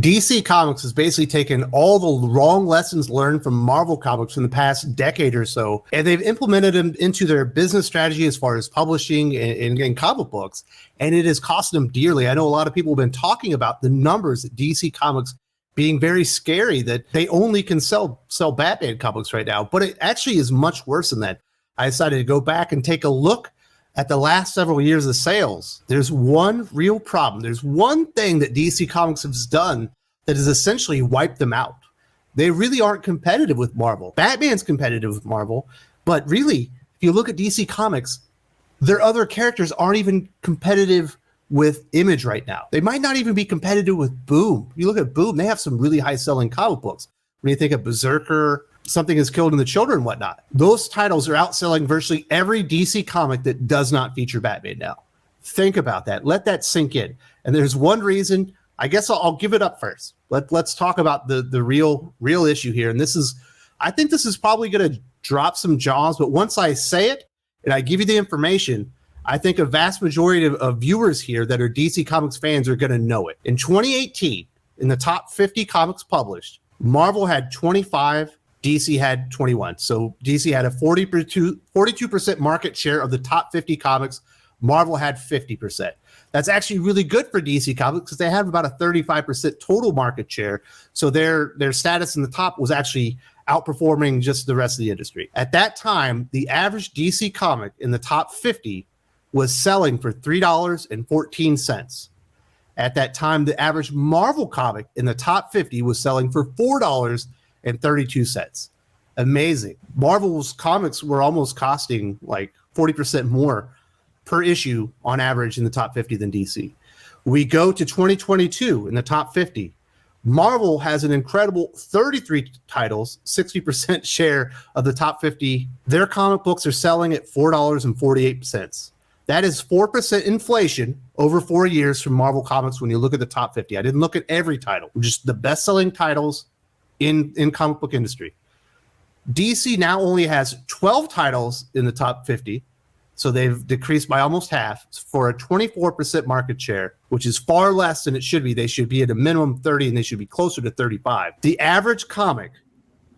DC Comics has basically taken all the wrong lessons learned from Marvel Comics in the past decade or so, and they've implemented them into their business strategy as far as publishing and comic books, and it has cost them dearly. I know a lot of people have been talking about the numbers at DC Comics being very scary, that they only can sell Batman comics right now, but it actually is much worse than that. I decided to go back and take a look at the last several years of sales. There's one real problem. There's one thing that DC Comics has done that has essentially wiped them out. They really aren't competitive with Marvel. Batman's competitive with Marvel, but really, if you look at DC Comics, their other characters aren't even competitive with Image right now. They might not even be competitive with Boom. You look at Boom, they have some really high-selling comic books. When you think of Berserker, Something Is Killed in the Children and whatnot, those titles are outselling virtually every DC comic that does not feature Batman now. Think about that. Let that sink in. And there's one reason. I guess I'll give it up first. Let's talk about the real issue here. And I think this is probably going to drop some jaws, but once I say it and I give you the information, I think a vast majority of viewers here that are DC Comics fans are going to know it. In 2018, in the top 50 comics published, Marvel had 25, DC had 21. So DC had a 42% market share of the top 50 comics. Marvel had 50%. That's actually really good for DC Comics because they have about a 35% total market share. So their status in the top was actually outperforming just the rest of the industry. At that time, the average DC comic in the top 50 was selling for $3.14. At that time, the average Marvel comic in the top 50 was selling for $4.32. Amazing. Marvel's comics were almost costing like 40% more per issue on average in the top 50 than DC. We go to 2022 in the top 50. Marvel has an incredible 33 titles, 60% share of the top 50. Their comic books are selling at $4.48. That is 4% inflation over 4 years from Marvel Comics when you look at the top 50. I didn't look at every title, just the best-selling titles in comic book industry. DC now only has 12 titles in the top 50, so they've decreased by almost half for a 24% market share, which is far less than it should be. They should be at a minimum 30, and they should be closer to 35. The average comic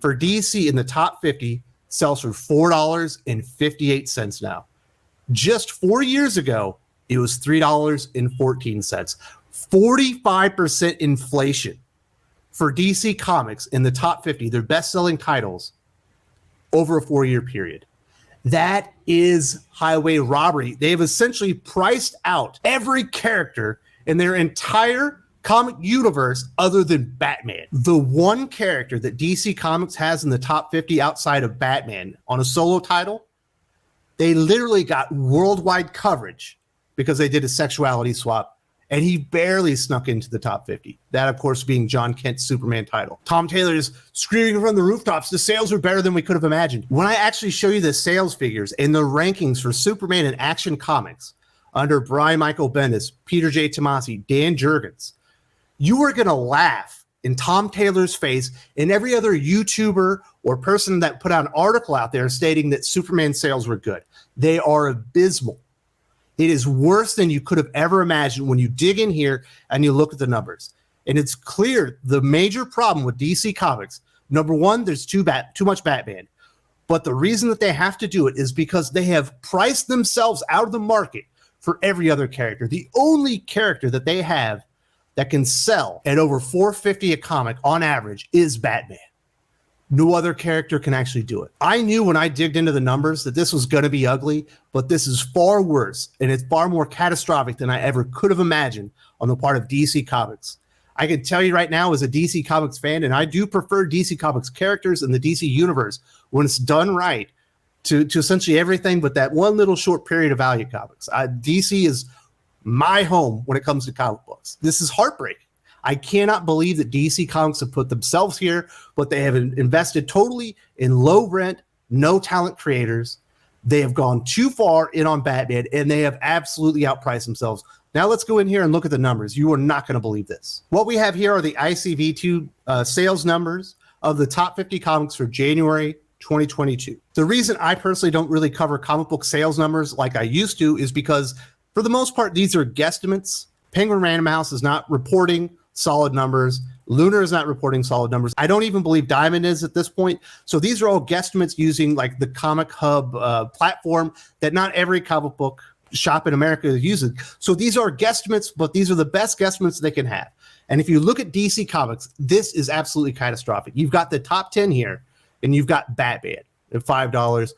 for DC in the top 50 sells for $4.58 now. Just 4 years ago, it was $3.14. 45% inflation for DC Comics in the top 50, their best-selling titles, over a 4-year period. That is highway robbery. They've essentially priced out every character in their entire comic universe other than Batman. The one character that DC Comics has in the top 50 outside of Batman on a solo title, they literally got worldwide coverage because they did a sexuality swap, and he barely snuck into the top 50. That, of course, being John Kent's Superman title. Tom Taylor is screaming from the rooftops, the sales are better than we could have imagined. When I actually show you the sales figures and the rankings for Superman and Action Comics under Brian Michael Bendis, Peter J. Tomasi, Dan Jurgens, you are going to laugh in Tom Taylor's face and every other YouTuber or person that put out an article out there stating that Superman sales were good. They are abysmal. It is worse than you could have ever imagined when you dig in here and you look at the numbers. And it's clear the major problem with DC Comics, number one, there's too much Batman. But the reason that they have to do it is because they have priced themselves out of the market for every other character. The only character that they have that can sell at over $4.50 a comic on average is Batman. No other character can actually do it. I knew when I digged into the numbers that this was going to be ugly, but this is far worse, and it's far more catastrophic than I ever could have imagined on the part of DC Comics. I can tell you right now as a DC Comics fan, and I do prefer DC Comics characters in the DC universe when it's done right to essentially everything but that one little short period of value comics. DC is my home when it comes to comic books. This is heartbreaking. I cannot believe that DC Comics have put themselves here, but they have invested totally in low rent, no talent creators. They have gone too far in on Batman, and they have absolutely outpriced themselves. Now let's go in here and look at the numbers. You are not going to believe this. What we have here are the ICV2 sales numbers of the top 50 comics for January 2022. The reason I personally don't really cover comic book sales numbers like I used to is because, for the most part, these are guesstimates. Penguin Random House is not reporting solid numbers. Lunar is not reporting solid numbers. I don't even believe Diamond is at this point. So these are all guesstimates using like the Comic Hub platform that not every comic book shop in America is using. So these are guesstimates, but these are the best guesstimates they can have. And if you look at DC Comics, this is absolutely catastrophic. You've got the top 10 here, and you've got Batman at $5.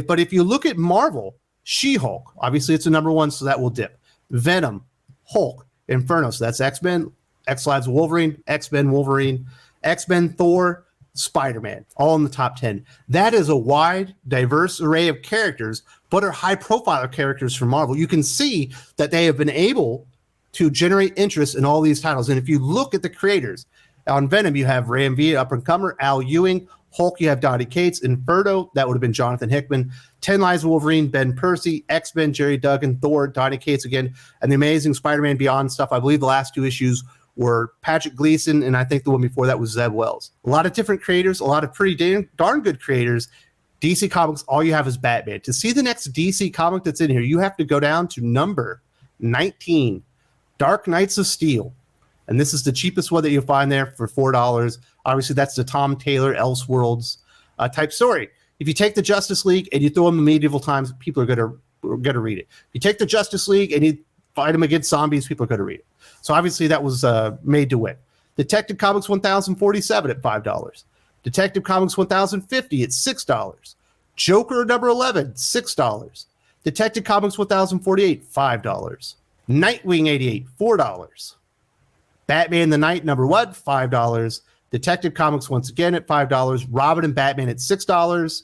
But if you look at Marvel, She-Hulk, obviously it's a number one, so that will dip. Venom, Hulk, Inferno, so that's X-Men, X-Lives Wolverine, X-Men Wolverine, X-Men Thor, Spider-Man, all in the top 10. That is a wide, diverse array of characters, but are high-profile characters from Marvel. You can see that they have been able to generate interest in all these titles. And if you look at the creators, on Venom, you have Ram V, up-and-comer, Al Ewing. Hulk, you have Donny Cates. Inferno, that would have been Jonathan Hickman. 10 Lives of Wolverine, Ben Percy. X-Men, Jerry Duggan. Thor, Donny Cates again. And the Amazing Spider-Man Beyond stuff, I believe the last two issues were Patrick Gleason, and I think the one before that was Zeb Wells. A lot of different creators, a lot of pretty darn good creators. DC Comics, all you have is Batman. To see the next DC comic that's in here, you have to go down to number 19, Dark Knights of Steel. And this is the cheapest one that you'll find there for $4. Obviously, that's the Tom Taylor Elseworlds type story. If you take the Justice League and you throw them in medieval times, people are going to read it. If you take the Justice League and you fight them against zombies, people are going to read it. So obviously that was made to win. Detective Comics 1047 at $5. Detective Comics 1050 at $6. Joker number 11, $6. Detective Comics 1048, $5. Nightwing 88, $4. Batman the Night number 1, $5. Detective Comics once again at $5. Robin and Batman at $6.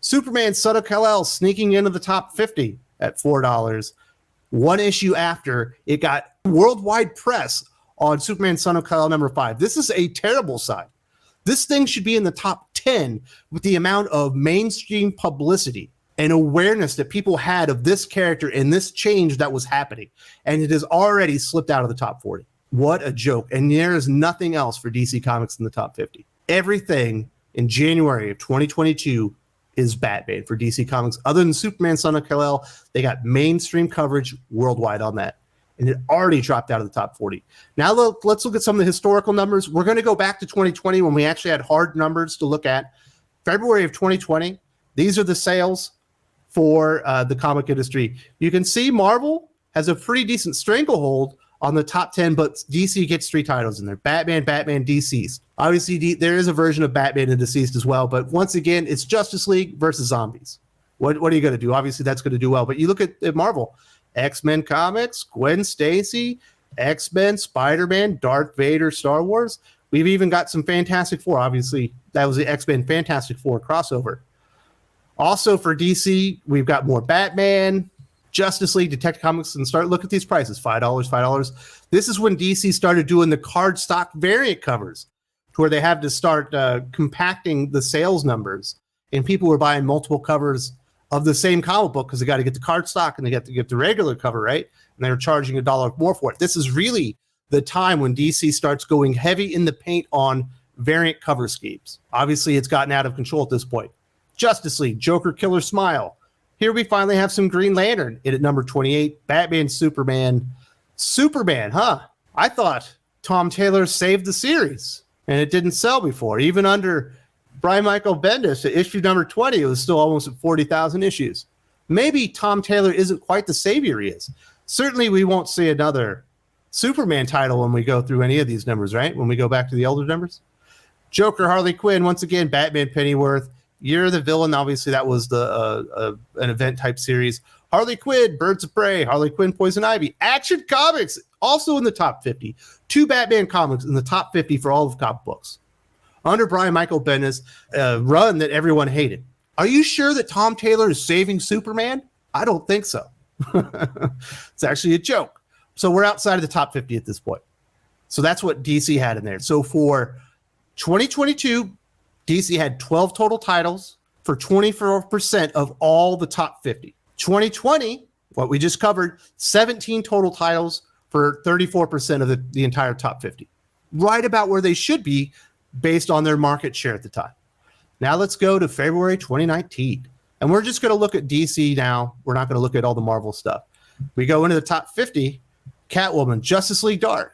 Superman Son of Kal-El sneaking into the top 50 at $4. One issue after, it got worldwide press on Superman Son of Kal-El number 5. This is a terrible sign. This thing should be in the top 10 with the amount of mainstream publicity and awareness that people had of this character and this change that was happening. And it has already slipped out of the top 40. What a joke. And there is nothing else for DC Comics in the top 50. Everything in January of 2022 is Batman for DC Comics. Other than Superman Son of Kal-El, they got mainstream coverage worldwide on that. And it already dropped out of the top 40. Now let's look at some of the historical numbers. We're going to go back to 2020 when we actually had hard numbers to look at. February of 2020, these are the sales for the comic industry. You can see Marvel has a pretty decent stranglehold on the top 10, but DC gets 3 titles in there. Batman, Deceased. Obviously, there is a version of Batman and Deceased as well, but once again, it's Justice League versus zombies. What are you going to do? Obviously, that's going to do well, but you look at Marvel. X-Men Comics, Gwen Stacy, X-Men, Spider-Man, Darth Vader, Star Wars. We've even got some Fantastic Four. Obviously, that was the X-Men Fantastic Four crossover. Also for DC, we've got more Batman, Justice League, Detective Comics, and look at these prices, $5. This is when DC started doing the cardstock variant covers, to where they have to start compacting the sales numbers, and people were buying multiple covers of the same comic book because they got to get the cardstock and they got to get the regular cover, right? And they were charging $1 more for it. This is really the time when DC starts going heavy in the paint on variant cover schemes. Obviously, it's gotten out of control at this point. Justice League, Joker, Killer Smile. Here we finally have some Green Lantern at number 28. Batman, Superman, huh? I thought Tom Taylor saved the series, and it didn't sell before. Even under Brian Michael Bendis, at issue number 20, it was still almost at 40,000 issues. Maybe Tom Taylor isn't quite the savior he is. Certainly, we won't see another Superman title when we go through any of these numbers, right? When we go back to the older numbers. Joker, Harley Quinn, once again, Batman, Pennyworth. Year of the Villain, obviously that was the an event type series. Harley Quinn, Birds of Prey, Harley Quinn, Poison Ivy. Action Comics, also in the top 50. 2 Batman comics in the top 50 for all of comic books. Under Brian Michael Bendis, run that everyone hated. Are you sure that Tom Taylor is saving Superman? I don't think so. It's actually a joke. So we're outside of the top 50 at this point. So that's what DC had in there. So for 2022, DC had 12 total titles for 24% of all the top 50. 2020, what we just covered, 17 total titles for 34% of the entire top 50. Right about where they should be based on their market share at the time. Now let's go to February 2019. And we're just going to look at DC now. We're not going to look at all the Marvel stuff. We go into the top 50. Catwoman, Justice League Dark,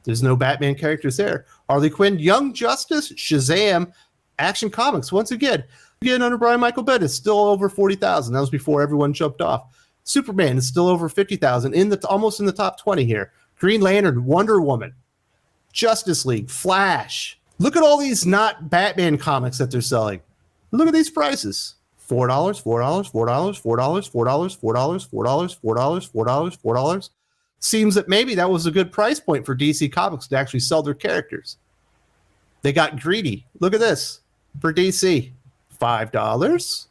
There's no Batman characters there. Harley Quinn, Young Justice, Shazam, Action Comics. Once again under Brian Michael Bendis, still over 40,000. That was before everyone jumped off. Superman is still over 50,000, almost in the top 20 here. Green Lantern, Wonder Woman, Justice League, Flash. Look at all these not Batman comics that they're selling. Look at these prices. $4, $4, $4, $4, $4, $4, $4, $4, $4, $4. Seems that maybe that was a good price point for DC Comics to actually sell their characters. They got greedy. Look at this for DC. $5, $4,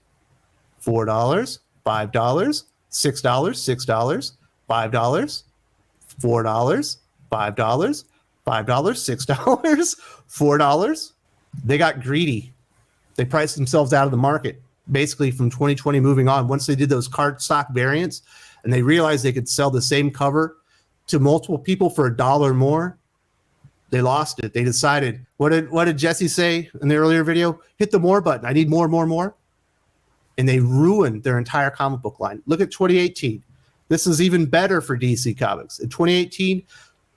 $5, $6, $6, $5, $4, $5, $5, $6, $4. They got greedy. They priced themselves out of the market, basically from 2020 moving on. Once they did those card stock variants and they realized they could sell the same cover to multiple people for $1 more, they lost it. They decided, what did Jesse say in the earlier video? Hit the more button. I need more, more, more. And they ruined their entire comic book line. Look at 2018. This is even better for DC Comics. In 2018,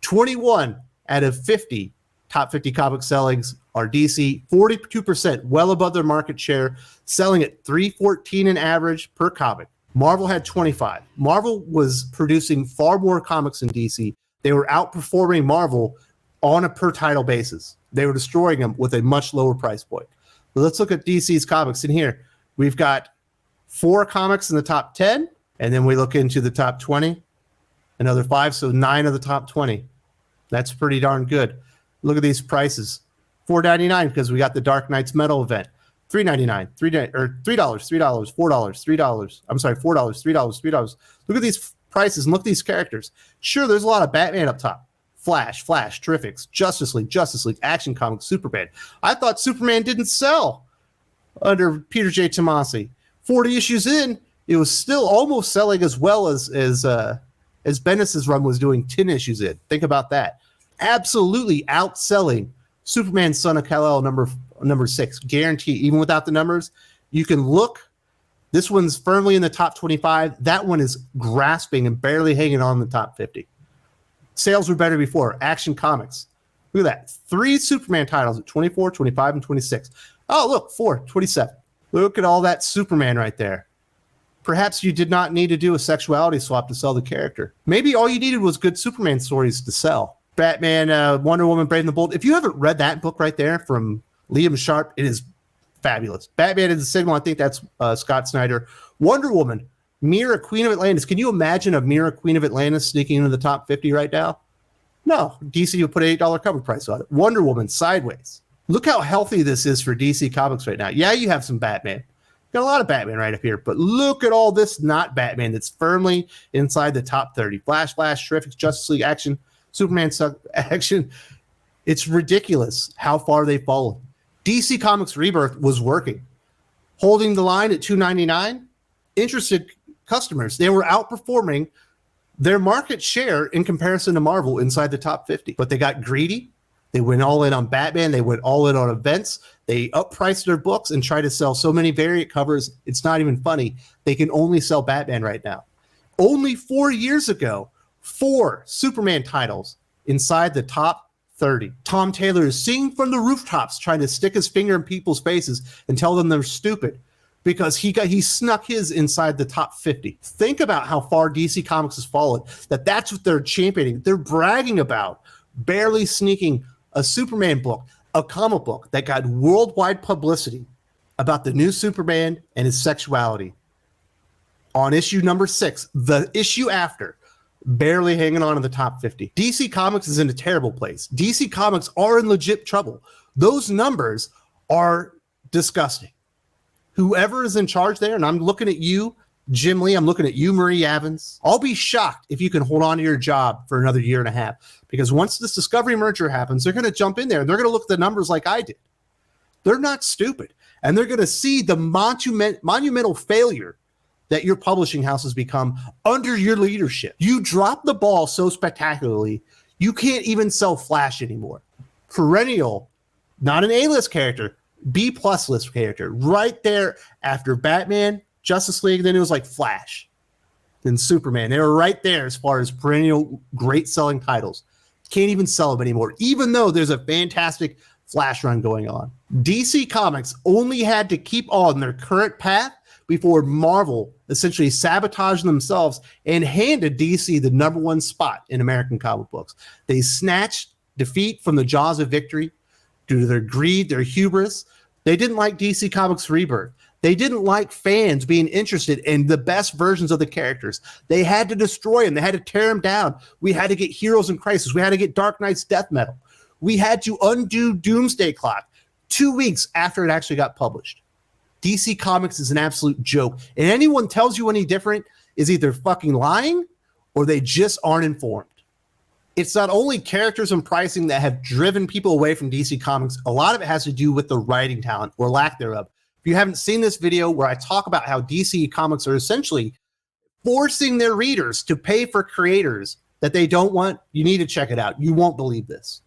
21 out of 50 top 50 comic sellings are DC, 42%, well above their market share, selling at $314 an average per comic. Marvel had 25. Marvel was producing far more comics than DC. They were outperforming Marvel on a per title basis. They were destroying them with a much lower price point. But let's look at DC's comics. In here, we've got 4 comics in the top 10, and then we look into the top 20, another 5, so 9 of the top 20. That's pretty darn good. Look at these prices. $4.99 because we got the Dark Knights Metal event. $3.99, $3, $4, $3. I'm sorry, $4, $3, $3. Look at these prices and look at these characters. Sure, there's a lot of Batman up top. Flash, Terrifics, Justice League, Action Comics, Superman. I thought Superman didn't sell under Peter J. Tomasi. 40 issues in, it was still almost selling as well as Bendis' run was doing 10 issues in. Think about that. Absolutely outselling Superman Son of Kal-El number 6. Guarantee, even without the numbers, you can look. This one's firmly in the top 25. That one is grasping and barely hanging on the top 50. Sales were better before. Action Comics. Look at that. 3 Superman titles at 24, 25, and 26. Oh, look, 4, 27. Look at all that Superman right there. Perhaps you did not need to do a sexuality swap to sell the character. Maybe all you needed was good Superman stories to sell. Batman, Wonder Woman, Brave and the Bold. If you haven't read that book right there from Liam Sharp, it is fabulous. Batman is the Signal. I think that's Scott Snyder. Wonder Woman, Mira, Queen of Atlantis. Can you imagine a Mira, Queen of Atlantis sneaking into the top 50 right now? No. DC would put an $8 cover price on it. Wonder Woman, Sideways. Look how healthy this is for DC Comics right now. Yeah, you have some Batman. Got a lot of Batman right up here, but look at all this not Batman that's firmly inside the top 30. Flash, Terrific, Justice League, Action, Superman, Action. It's ridiculous how far they've fallen. DC Comics Rebirth was working. Holding the line at $2.99, interested customers. They were outperforming their market share in comparison to Marvel inside the top 50. But they got greedy. They went all in on Batman. They went all in on events. They uppriced their books and tried to sell so many variant covers. It's not even funny. They can only sell Batman right now. Only 4 years ago, 4 Superman titles inside the top 30. Tom Taylor is singing from the rooftops trying to stick his finger in people's faces and tell them they're stupid because he snuck his inside the top 50. Think about how far DC Comics has fallen. That's what they're championing. They're bragging about barely sneaking a Superman book, a comic book that got worldwide publicity about the new Superman and his sexuality. On issue number 6, the issue after, barely hanging on in the top 50. DC Comics is in a terrible place. DC Comics are in legit trouble. Those numbers are disgusting. Whoever is in charge there, and I'm looking at you, Jim Lee, I'm looking at you, Marie Javins. I'll be shocked if you can hold on to your job for another year and a half, because once this Discovery merger happens, they're going to jump in there and they're going to look at the numbers like I did. They're not stupid. And they're going to see the monumental failure that your publishing house has become under your leadership. You dropped the ball so spectacularly, you can't even sell Flash anymore. Perennial, not an A-list character, B-plus list character, right there after Batman, Justice League, then it was like Flash, then Superman. They were right there as far as perennial great selling titles. Can't even sell them anymore, even though there's a fantastic Flash run going on. DC Comics only had to keep on their current path before Marvel essentially sabotaged themselves and handed DC the #1 spot in American comic books. They snatched defeat from the jaws of victory due to their greed, their hubris. They didn't like DC Comics Rebirth. They didn't like fans being interested in the best versions of the characters. They had to destroy them. They had to tear them down. We had to get Heroes in Crisis. We had to get Dark Knight's Death Metal. We had to undo Doomsday Clock 2 weeks after it actually got published. DC Comics is an absolute joke. And anyone tells you any different is either fucking lying or they just aren't informed. It's not only characters and pricing that have driven people away from DC Comics. A lot of it has to do with the writing talent or lack thereof. If you haven't seen this video where I talk about how DC Comics are essentially forcing their readers to pay for creators that they don't want, you need to check it out. You won't believe this.